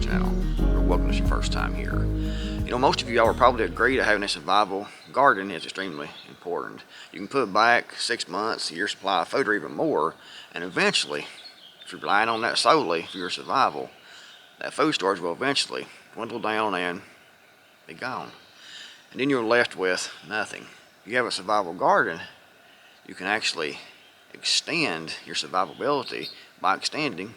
channel, or welcome to your first time here. You know, most of y'all will probably agree that having a survival garden is extremely important. You can put back 6 months, a year's supply of food, or even more, and eventually, if you're relying on that solely for your survival, that food storage will eventually dwindle down and be gone. And then you're left with nothing. If you have a survival garden, you can actually extend your survivability by extending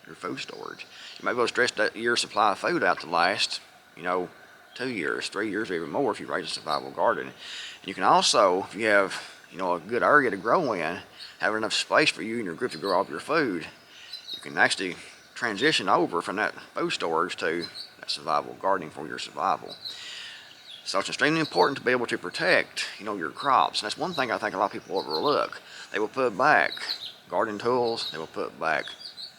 your food storage. You might be able to stretch that year's supply of food out to last, 2 years, 3 years, or even more if you raise a survival garden. And you can also, if you have, a good area to grow in, have enough space for you and your group to grow all of your food, you can actually transition over from that food storage to that survival gardening for your survival. So it's extremely important to be able to protect, your crops. And that's one thing I think a lot of people overlook. They will put back garden tools, they will put back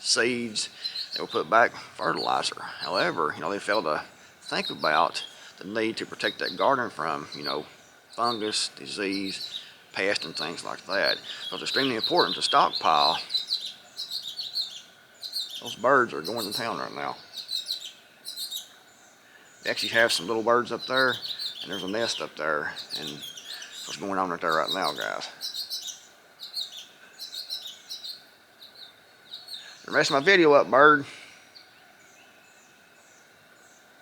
seeds, they will put back fertilizer. However, they fail to think about the need to protect that garden from, fungus, disease, pest, and things like that. So it's extremely important to stockpile. Those birds are going to town right now. They actually have some little birds up there, and there's a nest up there, and what's going on right there right now, guys. You're messing my video up, bird.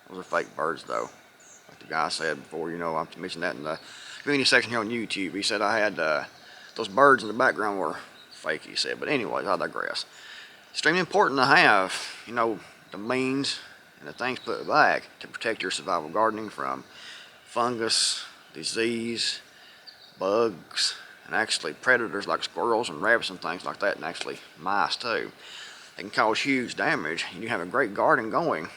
Those are fake birds, though. Like the guy said before, I mentioned that in the community section here on YouTube. He said I had those birds in the background were fake, he said. But anyways, I digress. Extremely important to have, the means and the things put back to protect your survival gardening from fungus, disease, bugs, and actually predators like squirrels and rabbits and things like that, and actually mice too. They can cause huge damage, and you have a great garden going,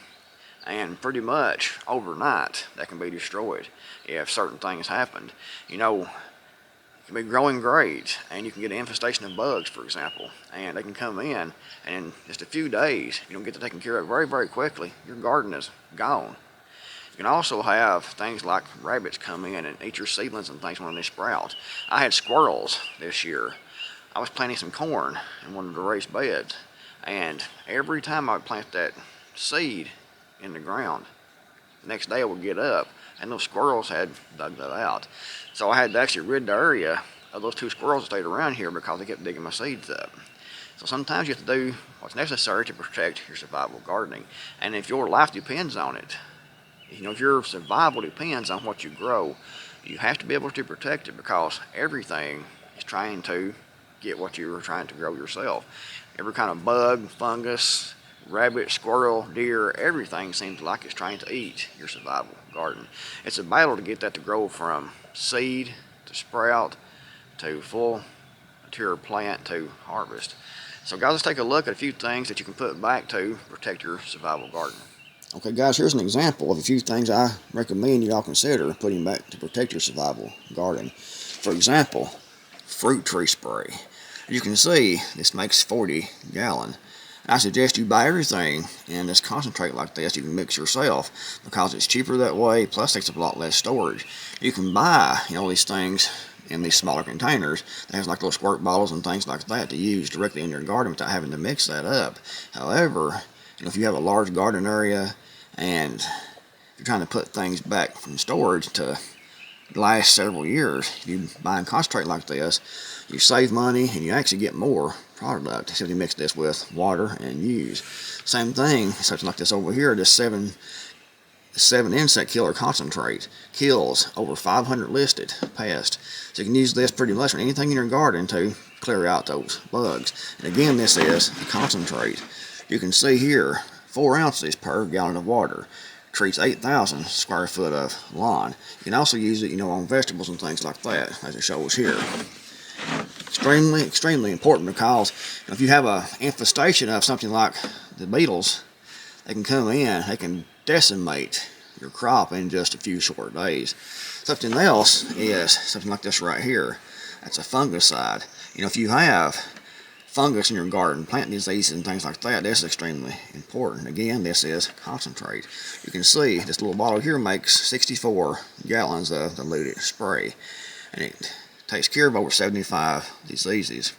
and pretty much overnight that can be destroyed if certain things happened. It can be growing great, and you can get an infestation of bugs, for example, and they can come in, and in just a few days, if you don't get it taken care of very, very quickly, your garden is gone. You can also have things like rabbits come in and eat your seedlings and things when they sprout. I had squirrels this year. I was planting some corn in one of the raised beds, and every time I would plant that seed in the ground, the next day I would get up and those squirrels had dug that out. So I had to actually rid the area of those 2 squirrels that stayed around here because they kept digging my seeds up. So sometimes you have to do what's necessary to protect your survival gardening. And if your life depends on it, if your survival depends on what you grow, you have to be able to protect it, because everything is trying to get what you are trying to grow yourself. Every kind of bug, fungus, rabbit, squirrel, deer, everything seems like it's trying to eat your survival garden. It's a battle to get that to grow from seed to sprout to full mature plant to harvest. So guys, let's take a look at a few things that you can put back to protect your survival garden. Okay guys, here's an example of a few things I recommend you all consider putting back to protect your survival garden. For example, fruit tree spray. As you can see, this makes 40 gallon. I suggest you buy everything in this concentrate like this. You can mix yourself because it's cheaper that way, plus takes up a lot less storage. You can buy, these things in these smaller containers. They have like little squirt bottles and things like that to use directly in your garden without having to mix that up. However, if you have a large garden area and you're trying to put things back from storage to last several years, if you buy and concentrate like this, you save money and you actually get more product if you mix this with water and use. Same thing, something like this over here, this 7 insect killer concentrate kills over 500 listed pests. So you can use this pretty much on anything in your garden to clear out those bugs. And again, this is a concentrate. You can see here, 4 ounces per gallon of water treats 8,000 square foot of lawn. You can also use it, on vegetables and things like that, as it shows here. Extremely, extremely important, because if you have an infestation of something like the beetles, they can come in, they can decimate your crop in just a few short days. Something else is something like this right here. That's a fungicide. If you have fungus in your garden, plant diseases and things like that, this is extremely important. Again, this is concentrate. You can see this little bottle here makes 64 gallons of diluted spray, and it takes care of over 75 diseases.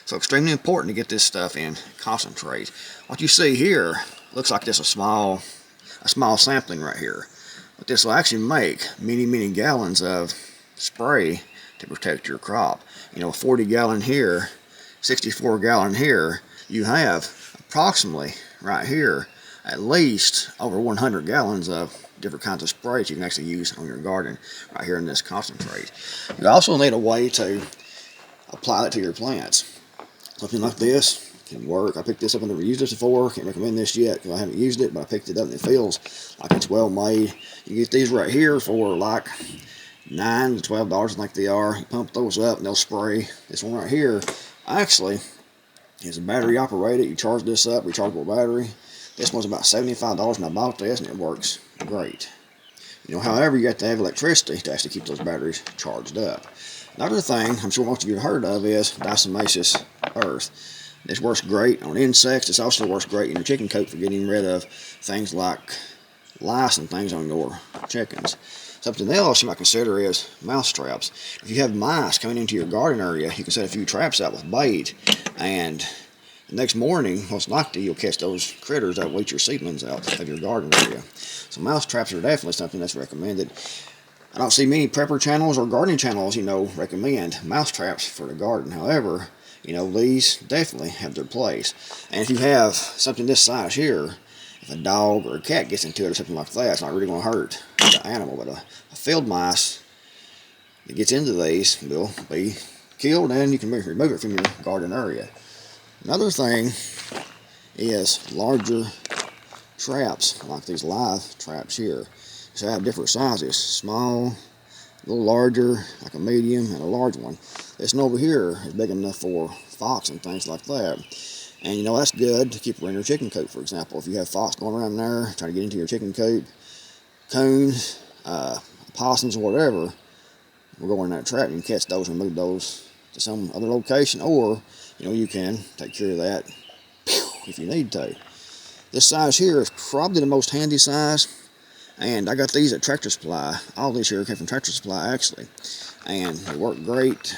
So extremely important to get this stuff in concentrate. What you see here looks like just a small a small sampling right here. But this will actually make many gallons of spray to protect your crop. You know, 40 gallon here, 64 gallon here, you have approximately right here at least over 100 gallons of different kinds of sprays you can actually use on your garden right here in this concentrate. You also need a way to apply it to your plants. Something like this can work. I picked this up, I've never used this before. Can't recommend this yet because I haven't used it, but I picked it up and it feels like it's well made. You get these right here for like $9 to $12, like they are. You pump those up and they'll spray. This one right here actually is a battery operated. You charge this up, rechargeable battery. This one's about $75 and I bought this and it works great. You know, however, you have to have electricity to actually keep those batteries charged up. Another thing I'm sure most of you have heard of is diatomaceous earth. This works great on insects. This also works great in your chicken coop for getting rid of things like lice and things on your chickens. Something else you might consider is mouse traps. If you have mice coming into your garden area, you can set a few traps out with bait, and the next morning, most likely, you'll catch those critters that will eat your seedlings out of your garden area. So mouse traps are definitely something that's recommended. I don't see many prepper channels or gardening channels, you know, recommend mouse traps for the garden. However, you know, these definitely have their place. And if you have something this size here, if a dog or a cat gets into it or something like that, it's not really going to hurt the animal. But a field mice that gets into these will be killed, and you can remove it from your garden area. Another thing is larger traps, like these live traps here. So I have different sizes, small, a little larger, like a medium, and a large one. This one over here is big enough for fox and things like that. And you know, that's good to keep in your chicken coop, for example. If you have fox going around there trying to get into your chicken coop, coons, possums, or whatever, we'll go in that trap and catch those and move those to some other location. Or, you know, you can take care of that if you need to. This size here is probably the most handy size. And I got these at Tractor Supply. All these here came from Tractor Supply, actually. And they work great.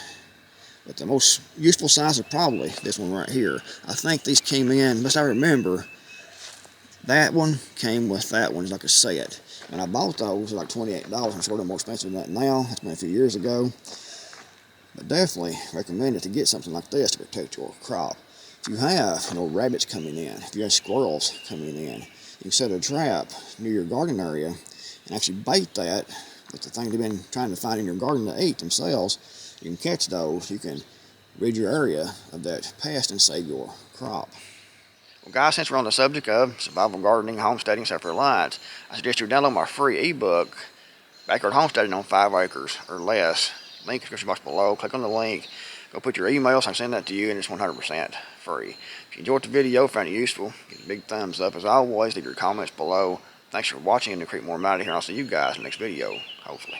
But the most useful size is probably this one right here. I think these came in, best I remember, that one came with that one. It's like a set. When I bought those, like $28. I'm sure they're more expensive than that now. It's been a few years ago. But definitely recommend it to get something like this to protect your crop. If you have, you know, rabbits coming in, if you have squirrels coming in, you can set a trap near your garden area and actually bait that with the thing they've been trying to find in your garden to eat themselves. You can catch those. You can rid your area of that pest and save your crop. Well, guys, since we're on the subject of survival gardening, homesteading, self-reliance, I suggest you download my free ebook, Backyard Homesteading on 5 acres or less. Link in the description box below. Click on the link. Go put your email so I can send that to you, and it's 100% free. If you enjoyed the video, found it useful, give it a big thumbs up. As always, leave your comments below. Thanks for watching, and the Creekmore I'm out of here, and I'll see you guys in the next video, hopefully.